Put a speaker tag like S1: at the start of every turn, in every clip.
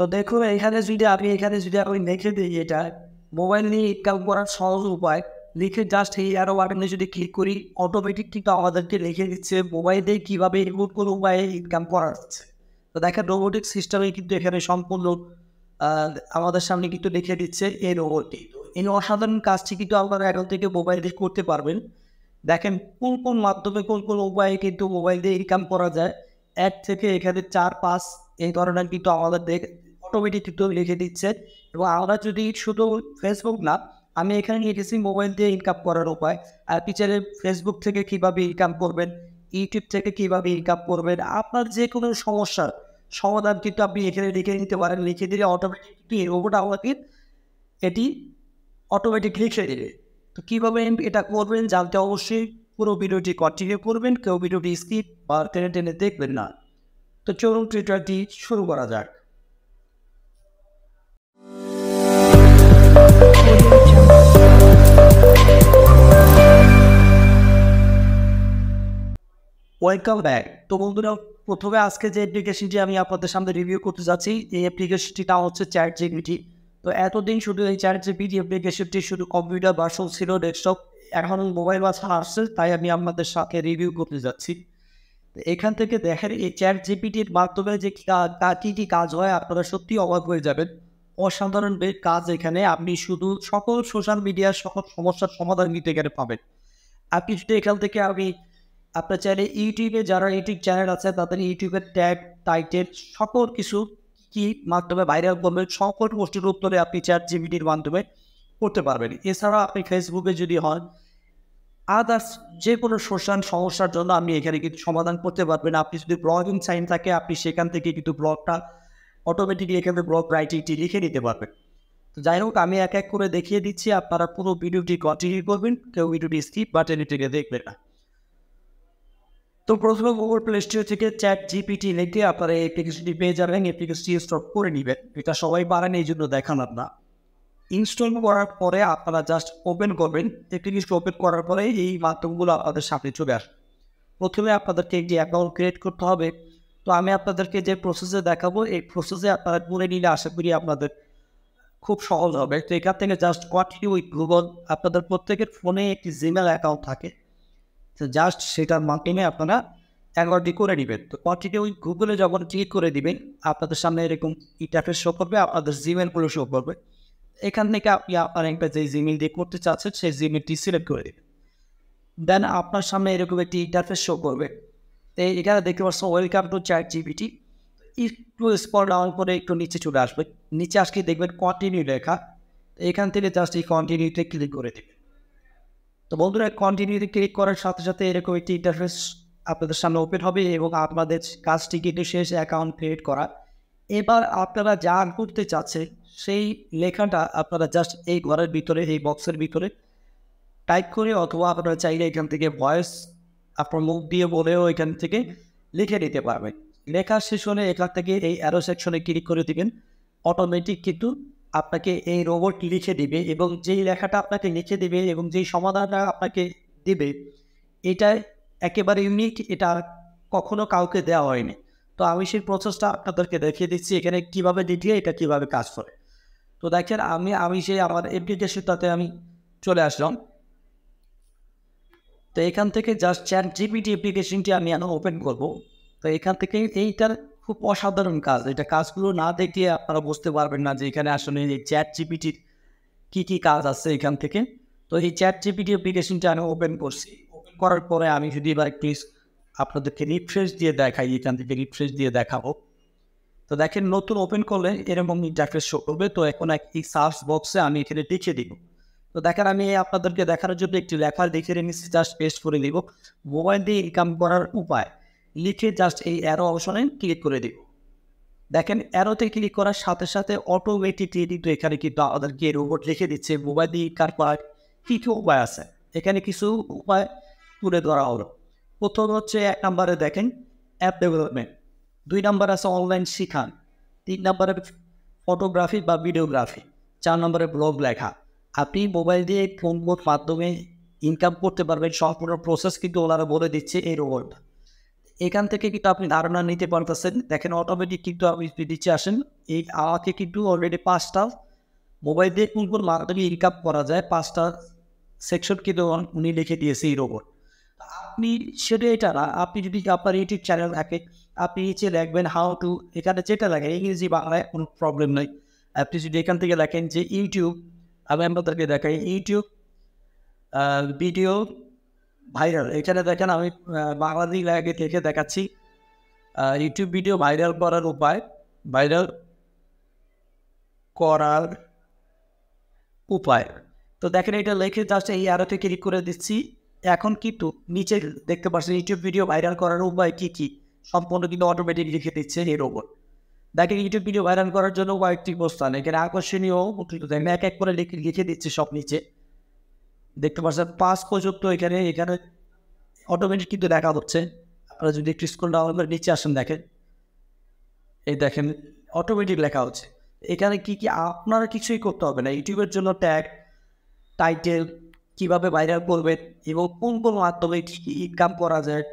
S1: তো দেখুন এখানে যদি আমি লিখে দিই এটা মোবাইল নিয়ে ইনকাম করার সহজ উপায় লিখে জাস্ট এই অ্যারো বাটনে যদি ক্লিক করি অটোমেটিক কিন্তু আমাদেরকে লিখে দিচ্ছে মোবাইল দিয়ে কীভাবে রিমোট কোনো উপায়ে ইনকাম করা যাচ্ছে। তো দেখেন রোবোটিক সিস্টেমে কিন্তু এখানে সম্পূর্ণ আমাদের সামনে কিন্তু লিখে দিচ্ছে এই রোবটটি। এই অসাধারণ কাজটি কিন্তু আপনারা এখন থেকে মোবাইল দিয়ে করতে পারবেন। দেখেন কোন কোন মাধ্যমে কোন কোন উপায়ে কিন্তু মোবাইল দিয়ে ইনকাম করা যায়। এক থেকে এখানে 4-5 এই ধরনের কিন্তু আমাদের অটোমেটিক কিন্তু লিখে দিচ্ছে। এবং আমরা যদি শুধু ফেসবুক না, আমি এখানে লিখেছি মোবাইল দিয়ে ইনকাম করার উপায়। আপনি চাইলে ফেসবুক থেকে কীভাবে ইনকাম করবেন, ইউটিউব থেকে কীভাবে ইনকাম করবেন, আপনার যে কোনো সমস্যার সমাধান কিন্তু আপনি এখানে লিখে নিতে পারেন। লিখে দিলে অটোমেটিক কিন্তু এই রোবট আমাকে এটি অটোমেটিক লিখে দেবে। তো কীভাবে এটা করবেন জানতে অবশ্যই পুরো ভিডিওটি কন্টিনিউ করবেন, কেউ ভিডিওটি স্কিপ বা টেনে টেনে দেখবেন না। তো চলুন টুইটারটি শুরু করা যাক। Welcome back. তো বন্ধুরা, প্রথমে আজকে যে অ্যাপ্লিকেশনটি আমি আপনাদের সামনে রিভিউ করতে যাচ্ছি এই অ্যাপ্লিকেশনটির নাম হচ্ছে চ্যাট জিপিটি। তো এতদিন শুধু এই চ্যাট জিপিটি অ্যাপ্লিকেশনটি শুধু কম্পিউটার ভার্সন ছিল, ডেস্কটপ, এখন মোবাইল ভার্সন আসছে, তাই আমি আপনাদের সাথে রিভিউ করতে যাচ্ছি। এখান থেকে দেখেন এই চ্যাট জিপিটির মাধ্যমে যে কী কী কাজ হয় আপনারা সত্যি অবাক হয়ে যাবেন। অসাধারণ কাজ এখানে আপনি শুধু সকল সোশ্যাল মিডিয়ার সকল সমস্যার সমাধান কিন্তু এখানে পাবেন। আপনি যদি এখান থেকে আপনার চাইলে ইউটিউবে যারা ইউটিউব চ্যানেল আছে তাদের ইউটিউবের ট্যাগ, টাইটেল সকল কিছু কী মাধ্যমে ভাইরাল করবেন সকল প্রশ্নের উত্তরে আপনি চ্যাট জিপিটির মাধ্যমে করতে পারবেন। এছাড়া আপনি ফেসবুকে যদি হন আদার্স যে কোনো সোশ্যাল সমস্যার জন্য আপনি এখানে কিন্তু সমাধান করতে পারবেন। আপনি যদি ব্লগিং সাইন থাকে আপনি সেখান থেকে কিন্তু ব্লগটা অটোমেটিকলি এখানে ব্লগ রাইটিংটি লিখে নিতে পারবেন। তো যাই হোক, আমি এক এক করে দেখিয়ে দিচ্ছি, আপনারা পুরো ভিডিওটি কন্টিনিউ করবেন, কেউ ভিডিওটি স্কিপ বা টেনে টেনে দেখবেন না। তো প্রথমে গুগল প্লে স্টোর থেকে চ্যাট জিপিটি লিখে আপনারা এই অ্যাপ্লিকেশনটি পেয়ে যাবেন। অ্যাপ্লিকেশনটি ইনস্টল করে নেবেন, এটা সবাই পারেন এই জন্য দেখালাম না। ইনস্টল করার পরে আপনারা জাস্ট ওপেন করবেন। অ্যাপ্লিকেশন ওপেন করার পরে এই মাধ্যমগুলো আপনাদের সামনে চলে আসবে। প্রথমে আপনাদেরকে একটি অ্যাকাউন্ট ক্রিয়েট করতে হবে। তো আমি আপনাদেরকে যে প্রসেসে দেখাবো এই প্রসেসে আপনারা করে নিলে আশা করি আপনাদের খুব সহজ হবে। তো এখান থেকে জাস্ট কন্টিনিউ উইথ গুগল, আপনাদের প্রত্যেকের ফোনে একটি জিমেল অ্যাকাউন্ট থাকে, তো জাস্ট সেটার মাধ্যমে আপনারা অ্যাকাউন্টটি করে নেবেন। তো কন্টিনিউ উইথ গুগলে যখন ক্লিক করে দিবেন আপনাদের সামনে এরকম ইন্টারফেস শো করবে, আপনাদের জিমেলগুলো শো করবে। এখান থেকে আপনি আপনার একটা যে জিমেল দিয়ে করতে চাচ্ছেন সেই জিমেলটি সিলেক্ট করে দেবেন। দেন আপনার সামনে এরকম একটি ইন্টারফেস শো করবে। তো এখানে দেখতে পাচ্ছেন ওয়েলকাম টু চ্যাট জিপিটি। একটু স্ক্রল ডাউন করে একটু নিচে চলে আসবে, নিচে আসলে দেখবেন কন্টিনিউ লেখা। এখান থেকে জাস্ট এই কন্টিনিউতে ক্লিক করে দেবেন। তো বন্ধুরা, কন্টিনিউতে ক্লিক করার সাথে সাথে এরকম একটি ইন্টারফেস আপনাদের সামনে ওপেন হবে এবং আপনাদের কাজটি কিন্তু শেষ, অ্যাকাউন্ট ক্রিয়েট করা। এবার আপনারা যা করতে চাচ্ছেন সেই লেখাটা আপনারা জাস্ট এই ঘরের ভিতরে এই বক্সের ভিতরে টাইপ করে অথবা আপনারা চাইলে এখান থেকে ভয়েস আপনার মুখ দিয়ে বলেও এখান থেকে লিখে নিতে পারবেন। লেখা শেষ হলে এখান থেকে এই অ্যারো সেকশনে ক্লিক করে দিবেন, অটোমেটিক কিন্তু আপনাকে এই রোবট লিখে দিবে এবং যেই লেখাটা আপনাকে লিখে দিবে এবং যেই সমাধানটা আপনাকে দিবে এটা একেবারে ইউনিক, এটা কখনো কাউকে দেওয়া হয়নি। তো আমি সেই প্রসেসটা আপনাদেরকে দেখিয়ে দিচ্ছি এখানে কীভাবে লিখে এটা কীভাবে কাজ করে। তো দেখেন আমি সেই আমার অ্যাপ্লিকেশনটাতে আমি চলে আসলাম। তো এখান থেকে জাস্ট চ্যাট জিপিটি অ্যাপ্লিকেশনটি আমি এখন ওপেন করব। তো এখান থেকে এইটার খুব অসাধারণ কাজ, এটা কাজগুলো না দেখিয়ে আপনারা বুঝতে পারবেন না যে এখানে আসলে এই চ্যাট জিপিটির কী কী কাজ আছে এখান থেকে। তো এই চ্যাট জিপিটি অ্যাপ্লিকেশনটা আমি ওপেন করছি। ওপেন করার পরে আমি যদি এবার প্লিজ আপনাদেরকে রিফ্রেশ দিয়ে দেখাই, এখান থেকে রিফ্রেশ দিয়ে দেখাবো। তো দেখেন নতুন ওপেন করলে এরকম ইন্টারফেস শো করবে। তো এখন এই সার্চ বক্সে আমি এখানে লিখে দিব। তো দেখেন আমি আপনাদেরকে দেখানোর জন্য একটি লেখা লিখে নিচ্ছি, জাস্ট পেস্ট করে দিব। মোবাইল দিয়ে ইনকাম করার উপায় লিখে জাস্ট এই অ্যারো অপশনে ক্লিক করে দিব। দেখেন অ্যারোতে ক্লিক করার সাথে সাথে অটোমেটিকলি কিন্তু এখানে কিন্তু আমাদেরকে রোবট লিখে দিচ্ছে মোবাইল দিয়ে ইনকাম করার কী কী উপায় আছে। এখানে কিছু উপায় তুলে ধরা হলো। প্রথম হচ্ছে 1 নম্বরে দেখেন অ্যাপ ডেভেলপমেন্ট, 2 নম্বর আছে অনলাইন শিখান, 3 নম্বরে ফটোগ্রাফি বা ভিডিওগ্রাফি, 4 নম্বরে ব্লগ লেখা। আপনি মোবাইল দিয়ে কোন মাধ্যমে ইনকাম করতে পারবেন সম্পূর্ণ প্রসেস কিন্তু ওনারা বলে দিচ্ছে এই রোবটটা। এখান থেকে কিন্তু আপনি ধারণা নিতে পারতেছেন। দেখেন অটোমেটিক কিন্তু আপনি যদি নিচে আসেন, এই আমাকে কিন্তু অলরেডি 5টা মোবাইল দিয়ে কোন কোন মাধ্যমে ইনকাম করা যায় 5টা সেকশন কিন্তু উনি লিখে দিয়েছে এই রোবট। আপনি সেটা এটা না, আপনি যদি আপনার ইউটিউব চ্যানেল থাকে আপনি নিচে লিখবেন হাউ টু, এখানে যেটা লেখেন ইংরেজি বাংলায় কোনো প্রবলেম নেই। আপনি যদি এখান থেকে লেখেন যে ইউটিউব, আমি আপনাদেরকে দেখাই ইউটিউব ভিডিও ভাইরাল, এখানে দেখেন আমি বাংলা দিয়ে লিখে দেখাচ্ছি ইউটিউব ভিডিও ভাইরাল করার উপায়, ভাইরাল করার উপায়। তো দেখেন এটা লিখে জাস্ট এই অ্যারোতে ক্লিক করে দিচ্ছি। এখন কিন্তু নিচে দেখতে পাচ্ছেন ইউটিউব ভিডিও ভাইরাল করার উপায় কী কী, সম্পূর্ণ কিন্তু অটোমেটিক লিখে দিচ্ছে এর ওপর। দেখেন ইউটিউব ভিডিও ভাইরাল করার জন্য কয়েকটি প্রস্তান, এখানে আকর্ষণীয় দেখেন এক এক করে লিখে দিচ্ছে সব নিচে দেখতে পাচ্ছেন 5 পর্যন্ত এখানে অটোমেটিক কিন্তু দেখা হচ্ছে। আপনারা যদি একটু স্ক্রল ডাউন করে নিচে আসেন দেখেন এই দেখেন অটোমেটিক লেখা হচ্ছে। এখানে কি আপনারা কিছুই করতে হবে না, ইউটিউবের জন্য ট্যাগ, টাইটেল, কীভাবে ভাইরাল করবেন এবং কোন কোন মাধ্যমে কী কী ইনকাম করা যায়,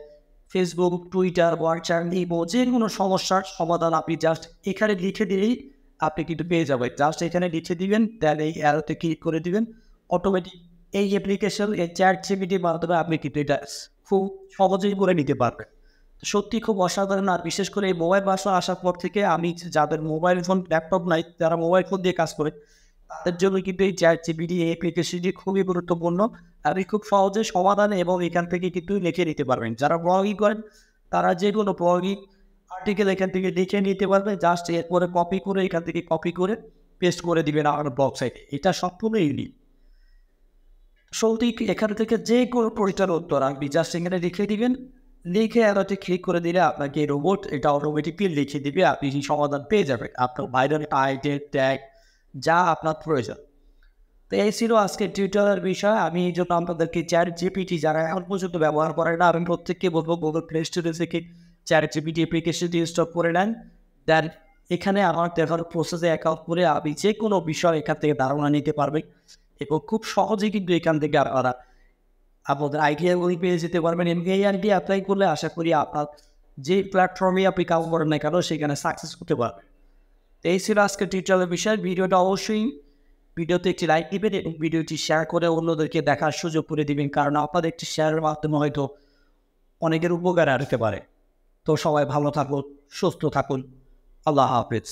S1: ফেসবুক, টুইটার, হোয়াটসঅ্যাপ, ইমো, যে কোনো সমস্যার সমাধান আপনি জাস্ট এখানে লিখে দিলেই আপনি কিন্তু পেয়ে যাবেন। জাস্ট এখানে লিখে দিবেন, দেন এই অ্যারোতে ক্লিক করে দিবেন, অটোমেটিক এই অ্যাপ্লিকেশন এই চ্যাট জিপিটির মাধ্যমে আপনি কিন্তু এটা খুব সহজেই করে নিতে পারবেন। সত্যি খুব অসাধারণ। আর বিশেষ করে এই মোবাইল ভার্সন আসার পর থেকে আমি যাদের মোবাইল ফোন, ল্যাপটপ নাই, যারা মোবাইল ফোন দিয়ে কাজ করে তাদের জন্য কিন্তু এই চ্যাট জিপিটি এই অ্যাপ্লিকেশনটি খুবই গুরুত্বপূর্ণ। আপনি খুব সহজে সমাধান এবং এখান থেকে কিন্তু লিখে নিতে পারবেন। যারা ব্লগিং করেন তারা যে কোনো ব্লগিং আর্টিকেল এখান থেকে লিখে নিতে পারবে, জাস্ট এরপরে কপি করে এখান থেকে কপি করে পেস্ট করে দিবেন আমার ব্লগ সাইটে। এটা সম্পূর্ণ ইউনিক। সত্যি এখান থেকে যে কোনো প্রশ্নের উত্তর আপনি জাস্ট এখানে লিখে দিবেন, লিখে অ্যারোতে ক্লিক করে দিলে আপনাকে রোবট এটা অটোমেটিকলি লিখে দিবে, আপনি সেই সমাধান পেয়ে যাবেন আপনার ভাইরাল টাইটেল, ট্যাগ যা আপনার প্রয়োজন। তো এই ছিল আজকের টিউটোরিয়ালের বিষয়। আমি এই জন্য আপনাদেরকে চ্যাট জিপিটি যারা এখন পর্যন্ত ব্যবহার করে না, আমি প্রত্যেককে বলবো গুগল প্লে স্টোরে থেকে চ্যাট জিপিটি অ্যাপ্লিকেশনটি ইনস্টল করে নেন। দেন এখানে আমার দেখার প্রসেসে অ্যাকাউন্ট করে আপনি যে কোনো বিষয় এখান থেকে ধারণা নিতে পারবেন এবং খুব সহজেই কিন্তু এখান থেকে আপনারা আপনাদের আইডিয়াগুলি পেয়ে যেতে পারবেন এবং এই আইডিয়া অ্যাপ্লাই করলে আশা করি আপনার যে প্ল্যাটফর্মে আপনি কাজ করেন না কেন সেখানে সাকসেস করতে পারবেন। এই ছিল আজকের টিউটোরিয়ালের বিষয়। ভিডিওটা অবশ্যই ভিডিওতে একটি লাইক দিবেন এবং ভিডিওটি শেয়ার করে অন্যদেরকে দেখার সুযোগ করে দিবেন, কারণ আপনাদের একটি শেয়ারের মাধ্যমে হয়তো অনেকের উপকার আসতে পারে। তো সবাই ভালো থাকুন, সুস্থ থাকুন। আল্লাহ হাফেজ।